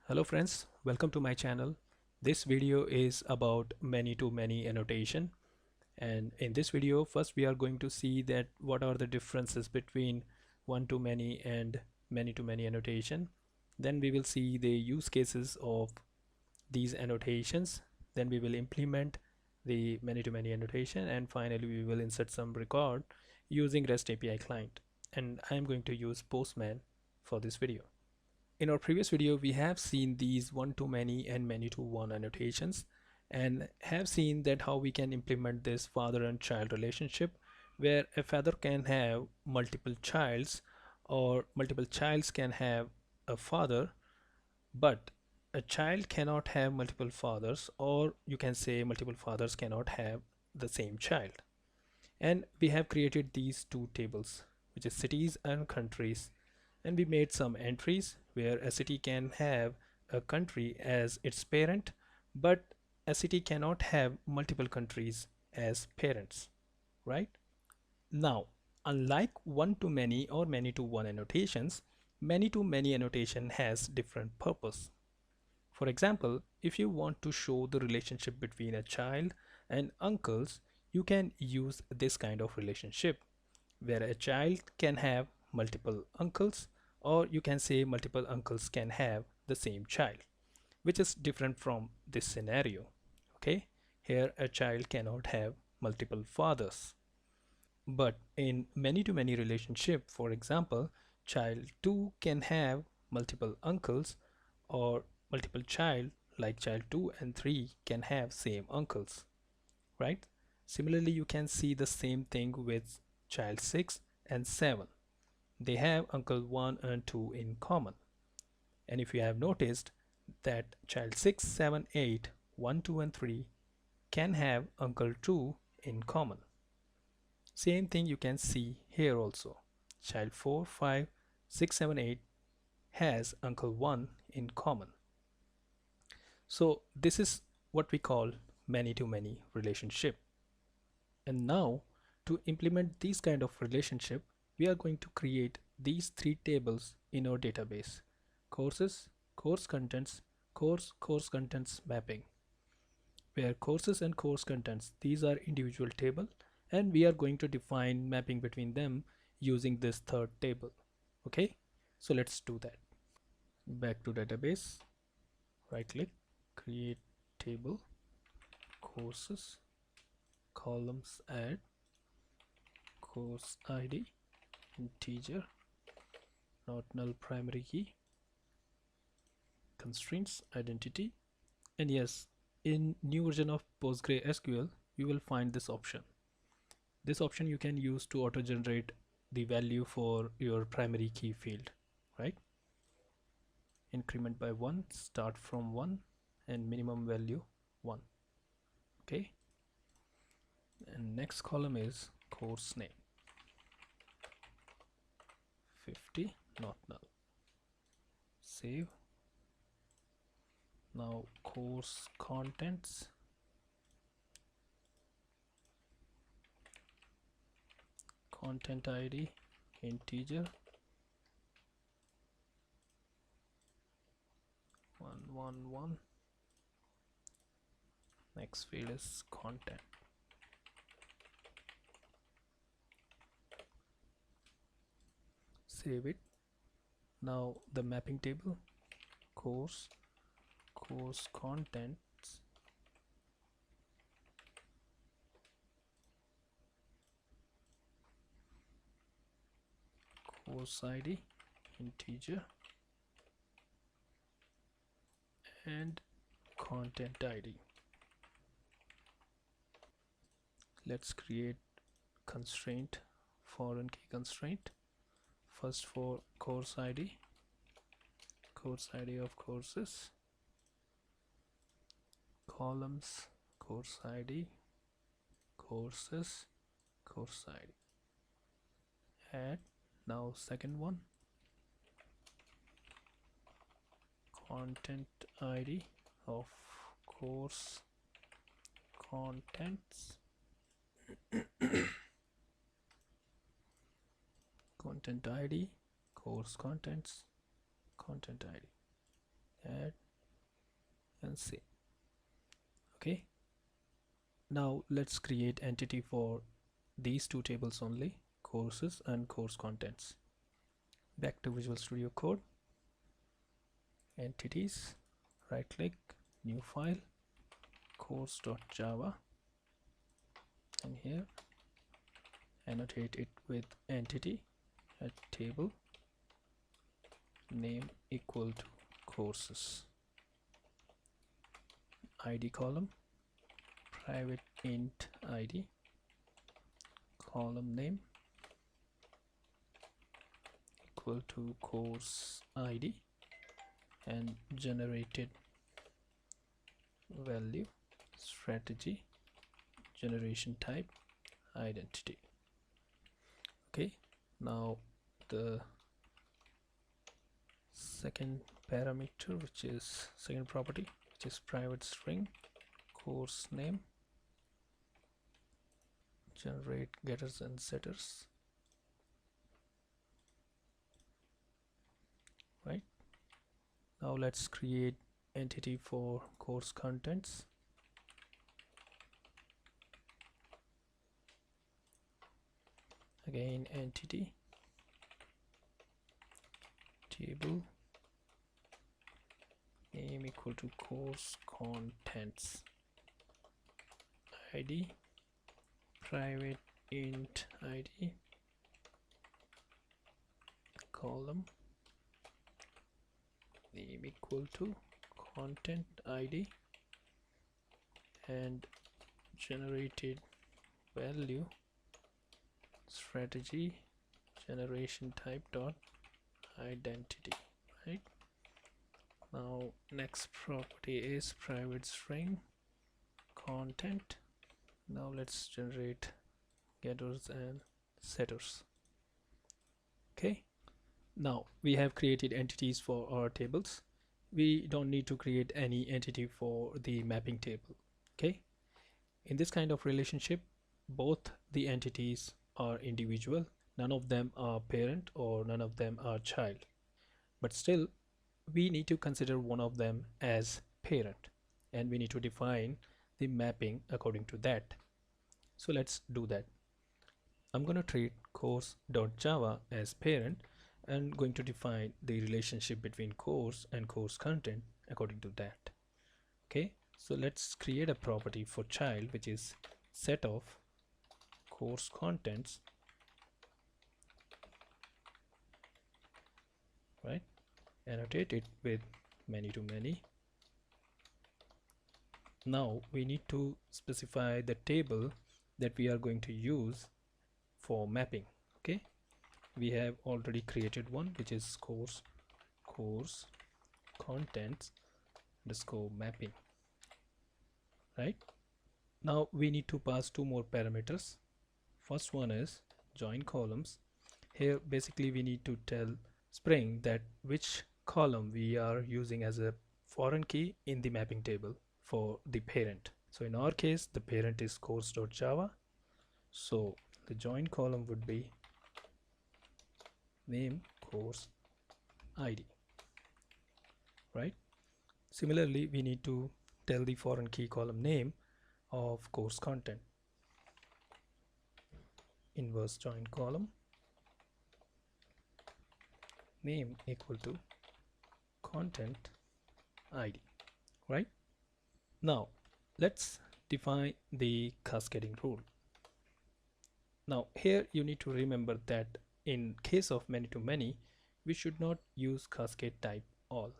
Hello friends, welcome to my channel. This video is about many-to-many annotation, and in this video first we are going to see that what are the differences between one-to-many and many-to-many annotation. Then we will see the use cases of these annotations. Then we will implement the many-to-many annotation, and finally we will insert some record using REST API client. And I am going to use Postman for this video. In our previous video, we have seen these one-to-many and many-to-one annotations and have seen that how we can implement this father and child relationship where a father can have multiple childs or multiple childs can have a father, but a child cannot have multiple fathers, or you can say multiple fathers cannot have the same child. And we have created these two tables, which is cities and countries, and we made some entries where a city can have a country as its parent, but a city cannot have multiple countries as parents, right? Now, unlike one-to-many or many-to-one annotations, many-to-many annotation has different purpose. For example, if you want to show the relationship between a child and uncles, you can use this kind of relationship where a child can have multiple uncles, or you can say multiple uncles can have the same child, which is different from this scenario. Okay, here a child cannot have multiple fathers, but in many-to-many relationship, for example, child 2 can have multiple uncles, or multiple child like child 2 and 3 can have same uncles, right? Similarly, you can see the same thing with child 6 and 7. They have uncle 1 and 2 in common. And if you have noticed that child 6, 7, 8, 1, 2 and 3 can have uncle 2 in common. Same thing you can see here also. Child 4, 5, 6, 7, 8 has uncle 1 in common. So this is what we call many-to-many relationship. And now to implement this kind of relationship, we are going to create these three tables in our database: courses, course contents, course contents mapping, where courses and course contents, these are individual table, and we are going to define mapping between them using this third table. Okay, so let's do that. Back to database, right click, create table, courses, columns, add course id, integer, not null primary key, constraints, identity, and yes, in new version of PostgreSQL you will find this option. This option you can use to auto generate the value for your primary key field, right? Increment by 1, start from 1, and minimum value 1. Okay, and next column is course name 50, not null. Save. Now course contents, content id, integer, 111. Next field is content. Save it. Now the mapping table, course contents, course id, integer, and content id. Let's create constraint, foreign key constraint. First for course id of courses, columns, course id, courses, course id. Add. Now second one, content id of course contents, content id, course contents, content id. Add. see. Okay, now let's create entity for these two tables only, courses and course contents. Back to Visual Studio Code, entities, right click, new file, course.java, and here annotate it with entity at table name equal to courses, id column, private int id, column name equal to course id, and generated value strategy generation type identity. Okay, now the second parameter, which is second property, which is private string course name, generate getters and setters. Right, now let's create entity for course contents. Again, entity table name equal to course contents, id private int id, column name equal to content id, and generated value strategy generation type dot identity. Right, now next property is private string content. Now let's generate getters and setters. Okay, now we have created entities for our tables. We don't need to create any entity for the mapping table. Okay, in this kind of relationship, both the entities are individual, none of them are parent or none of them are child, but still we need to consider one of them as parent, and we need to define the mapping according to that. So let's do that. I'm going to treat course.java as parent and going to define the relationship between course and course content according to that. Okay, so let's create a property for child, which is set of course contents, right, annotate it with many to many. Now we need to specify the table that we are going to use for mapping. Okay, we have already created one, which is course contents underscore mapping. Right, now we need to pass two more parameters. First one is join columns. Here basically we need to tell Spring that which column we are using as a foreign key in the mapping table for the parent. So in our case the parent is course.java, so the join column would be name course id. Right, similarly we need to tell the foreign key column name of course content, inverse join column name equal to content id. Right, now let's define the cascading rule. Now here you need to remember that in case of many to many, we should not use cascade type all,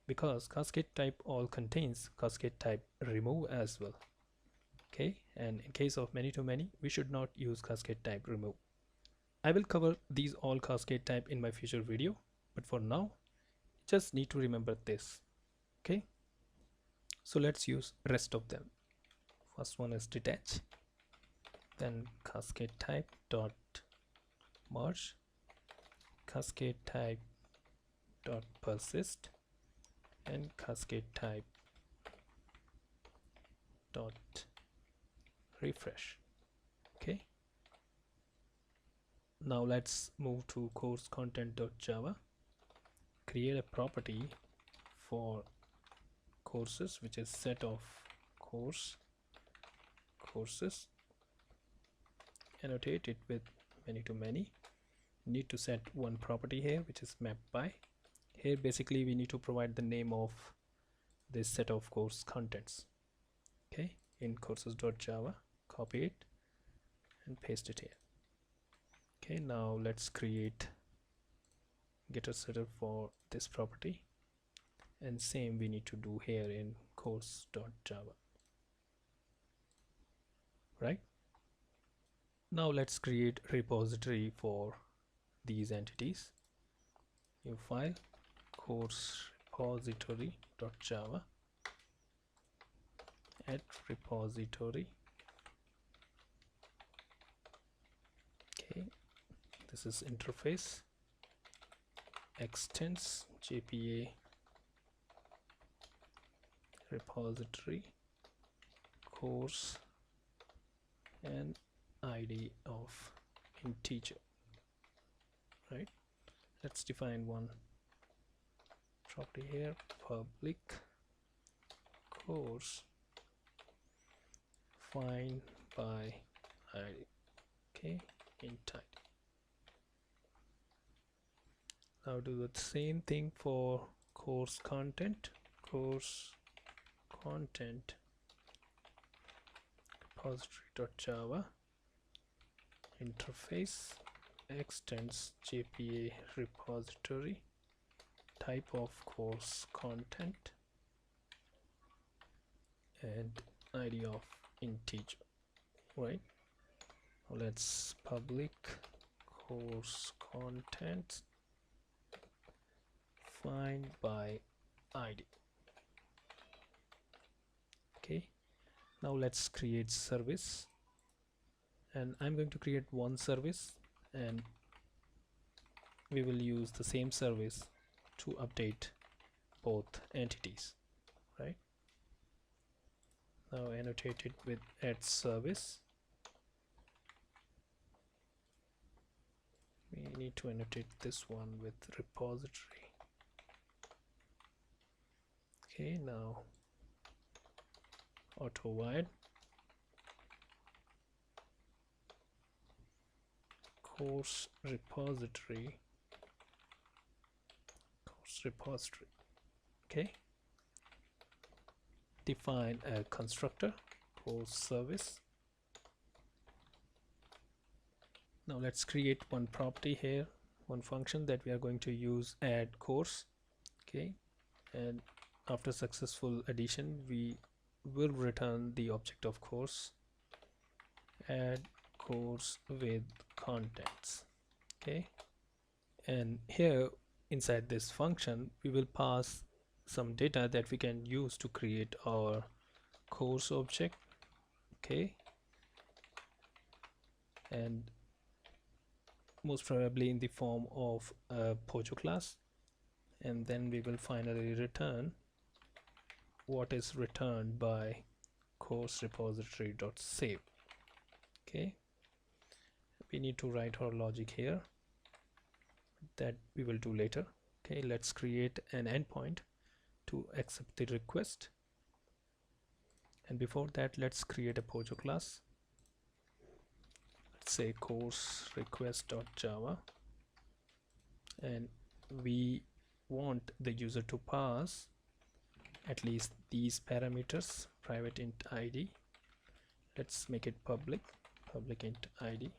because cascade type all contains cascade type remove as well. Okay, and in case of many to many, we should not use cascade type remove. I will cover these all cascade type in my future video, but for now just need to remember this. Okay, so let's use rest of them. First one is detach, then cascade type dot merge, cascade type dot persist, and cascade type dot refresh. Okay, now let's move to course content.java, create a property for courses, which is set of courses. Annotate it with many to many. Need to set one property here, which is map by. Here basically we need to provide the name of this set of course contents. Okay, in courses.java, copy it and paste it here. Okay, now let's create getter setter for this property, and same we need to do here in course.java. Right, now let's create repository for these entities. New file, course repository.java, add repository. Okay, this is interface, extends JPA repository, course, and ID of integer. Right, let's define one property here, public course find by ID. Okay, int ID. Now do the same thing for course content, course content repository.java, interface, extends JPA repository, type of course content, and ID of integer. Right, now let's public course content find by ID. Okay, now let's create service, and I'm going to create one service, and we will use the same service to update both entities. Right, now annotate it with add service. We need to annotate this one with repository. Okay, now auto wide, course repository. Okay, define a constructor, course service. Now let's create one property here, one function that we are going to use, add course. Okay, and after successful addition we will return the object of course, add course with contents. Okay, and here inside this function we will pass some data that we can use to create our course object. Okay, and most probably in the form of a Pojo class, and then we will finally return what is returned by course repository.save. Okay, we need to write our logic here, that we will do later. Okay, let's create an endpoint to accept the request, and before that let's create a Pojo class. Let's say course request.java, and we want the user to pass at least these parameters, private int ID. Let's make it public int ID,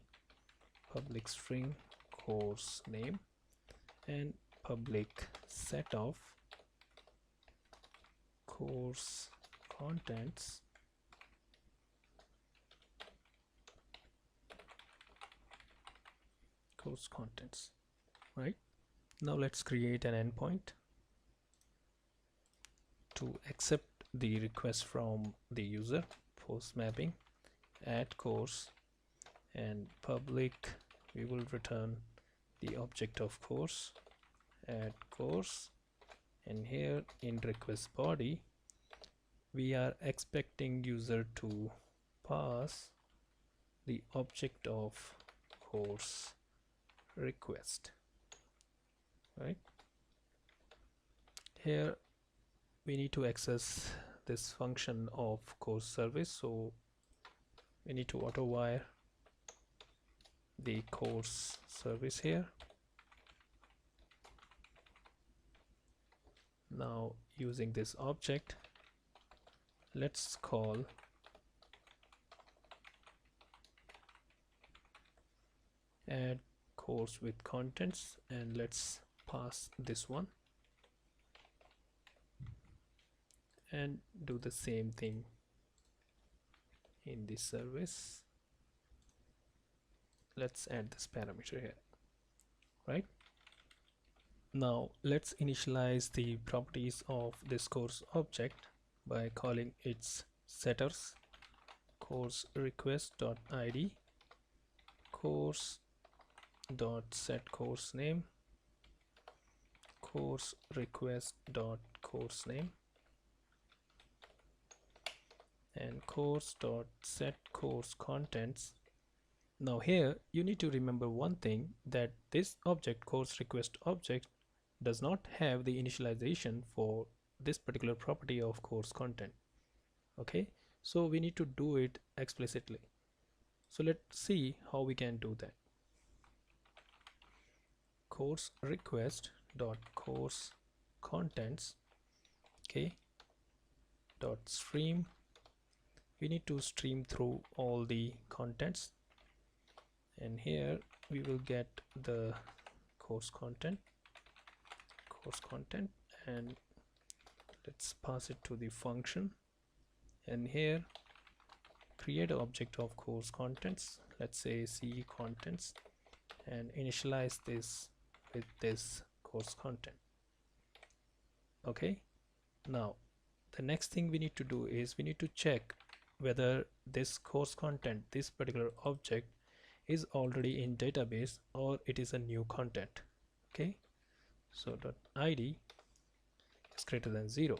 public string course name, and public set of course contents Right, now let's create an endpoint to accept the request from the user. Post mapping, add course, and public, we will return the object of course, add course, and here in request body we are expecting user to pass the object of course request. Right, here we need to access this function of course service, so we need to auto wire the course service here. Now using this object, let's call add course with contents, and let's pass this one and do the same thing in this service. Let's add this parameter here. Right, now let's initialize the properties of this course object by calling its setters course request.id course dot set course name course request dot course name and course dot set course contents. Now here you need to remember one thing, that this object course request object does not have the initialization for this particular property of course content. Okay, so we need to do it explicitly. So let's see how we can do that. Course request dot course contents, okay, dot stream. We need to stream through all the contents, and here we will get the course content, and let's pass it to the function, and here create an object of course contents, let's say C contents, and initialize this with this course content. Okay, now the next thing we need to do is we need to check whether this course content, this particular object, is already in database or it is a new content. Okay, so .id is greater than 0.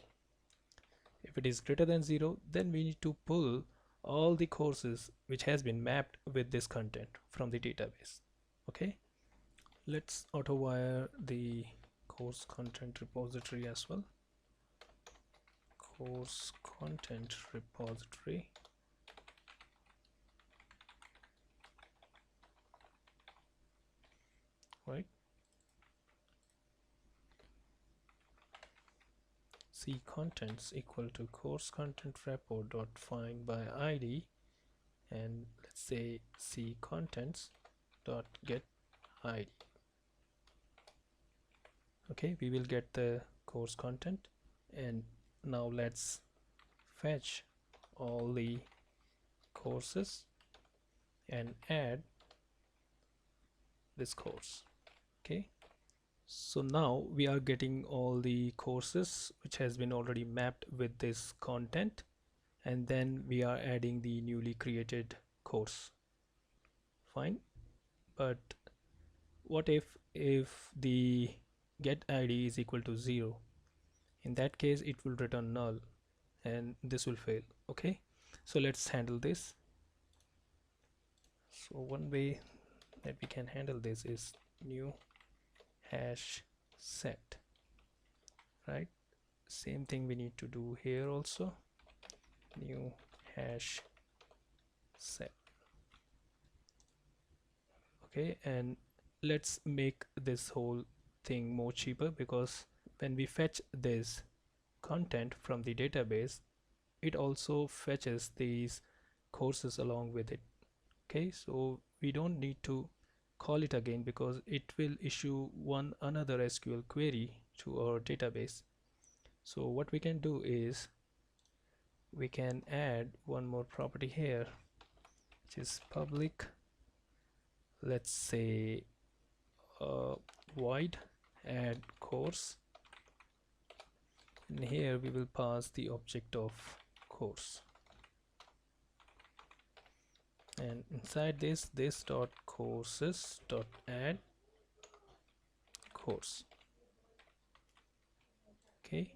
If it is greater than 0, then we need to pull all the courses which has been mapped with this content from the database. Okay, let's auto wire the course content repository as well. Course content repository, right, C contents equal to course content repo dot find by id, and let's say C contents dot get id. Okay, we will get the course content, and now let's fetch all the courses and add this course. Okay, so now we are getting all the courses which has been already mapped with this content, and then we are adding the newly created course. Fine, but what if the get id is equal to 0? In that case it will return null and this will fail. Okay, so let's handle this. So one way that we can handle this is new hash set, right? Same thing we need to do here also, new hash set. Okay, and let's make this whole thing more cheaper, because when we fetch this content from the database, it also fetches these courses along with it. Okay, so we don't need to call it again because it will issue another SQL query to our database. So what we can do is we can add one more property here, which is public, let's say void add course, and here we will pass the object of course, and inside this dot courses dot add course. Okay,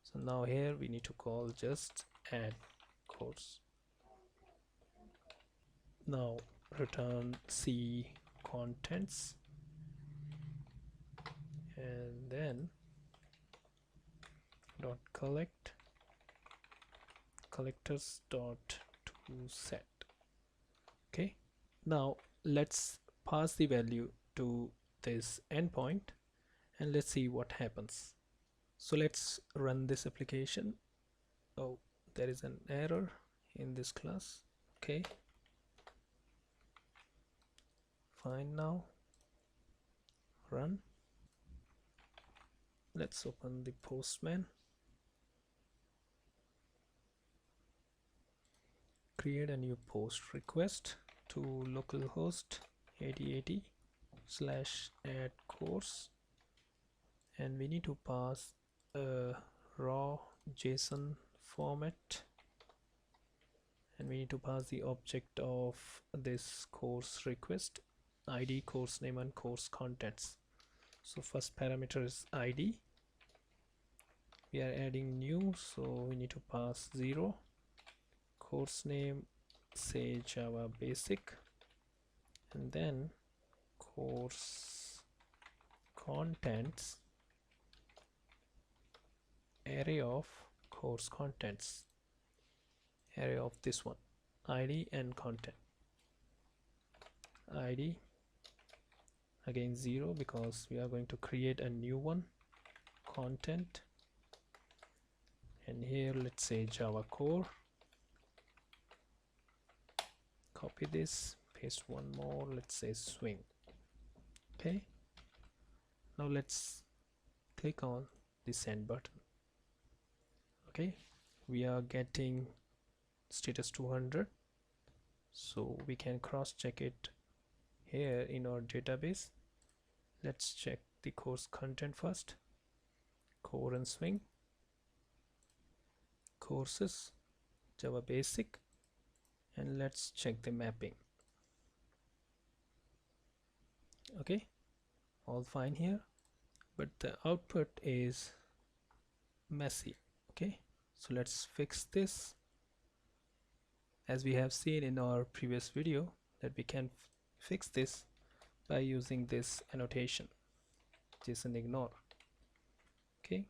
so now here we need to call just add course. Now return C contents, and then dot collect collectors dot to set. Okay, now let's pass the value to this endpoint and let's see what happens. So let's run this application. Oh, there is an error in this class. Okay, fine. Now run. Let's open the Postman, create a new post request to localhost 8080 slash add course, and we need to pass a raw JSON format, and we need to pass the object of this course request ID, course name, and course contents. So first parameter is ID. We are adding new, so we need to pass 0. Course name, say Java Basic, and then course contents, array of course contents, array of this one, ID and content. ID again 0 because we are going to create a new one. Content, and here let's say Java core. Copy this, paste one more, let's say swing. Okay, now let's click on the send button. Okay, we are getting status 200, so we can cross check it here in our database. Let's check the course content first. Core and swing, courses, Java Basic, and let's check the mapping. Okay, all fine here, but the output is messy. Okay, so let's fix this. As we have seen in our previous video, that we can fix this by using this annotation, JSON ignore. Okay,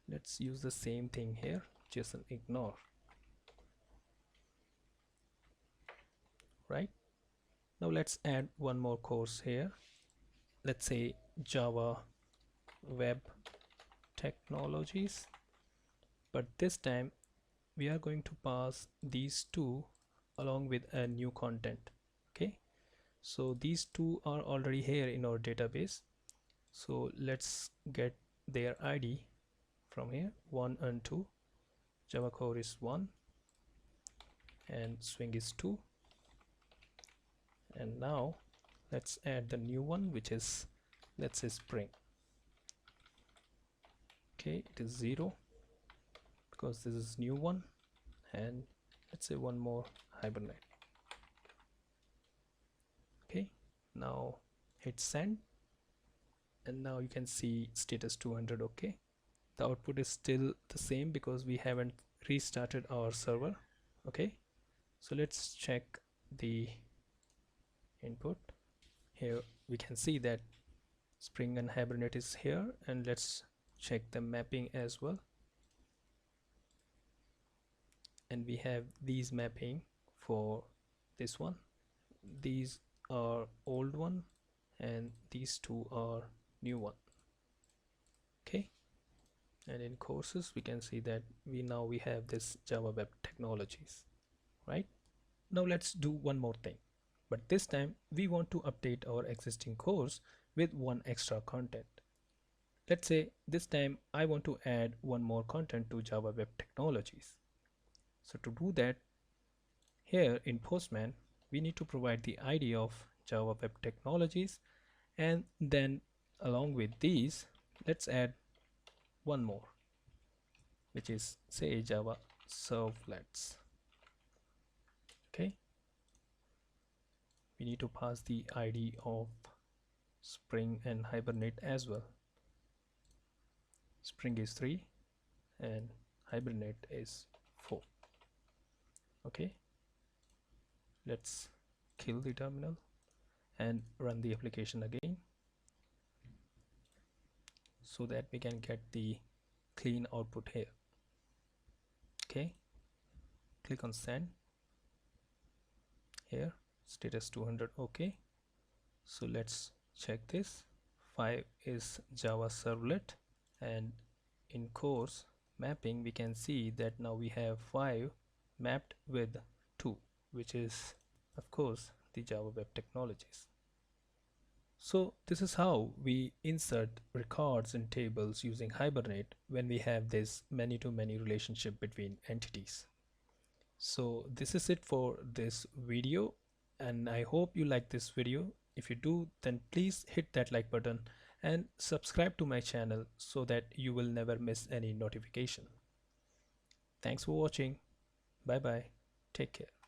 let's use the same thing here, JSON ignore. Right, now let's add one more course here. Let's say Java Web Technologies, but this time we are going to pass these two along with a new content. Okay, so these two are already here in our database, so let's get their ID from here. 1 and 2, Java core is 1 and swing is 2, and now let's add the new one, which is, let's say, spring. Okay, it is 0 because this is new one, and let's say one more, hibernate. Okay, now hit send, and now you can see status 200. Okay, the output is still the same because we haven't restarted our server. Okay, so let's check the input. Here we can see that spring and hibernate is here, and let's check the mapping as well, and we have these mapping for this one. These are old one and these two are new one. Okay, and in courses we can see that we have this Java Web Technologies. Right, now let's do one more thing, but this time we want to update our existing course with one extra content. Let's say this time I want to add one more content to Java Web Technologies. So to do that, here in Postman we need to provide the ID of Java Web Technologies, and then along with these let's add one more, which is, say, Java Servlets. Okay, we need to pass the ID of spring and hibernate as well. Spring is 3 and hibernate is 4. Okay, let's kill the terminal and run the application again so that we can get the clean output here. Okay, click on send. Here status 200. Okay, so let's check this. 5 is Java servlet, and in course mapping we can see that now we have 5 mapped with 2, which is of course the Java Web Technologies. So this is how we insert records in tables using Hibernate when we have this many-to-many relationship between entities. So this is it for this video, and I hope you like this video. If you do, then please hit that like button and subscribe to my channel so that you will never miss any notification. Thanks for watching. Bye bye. Take care.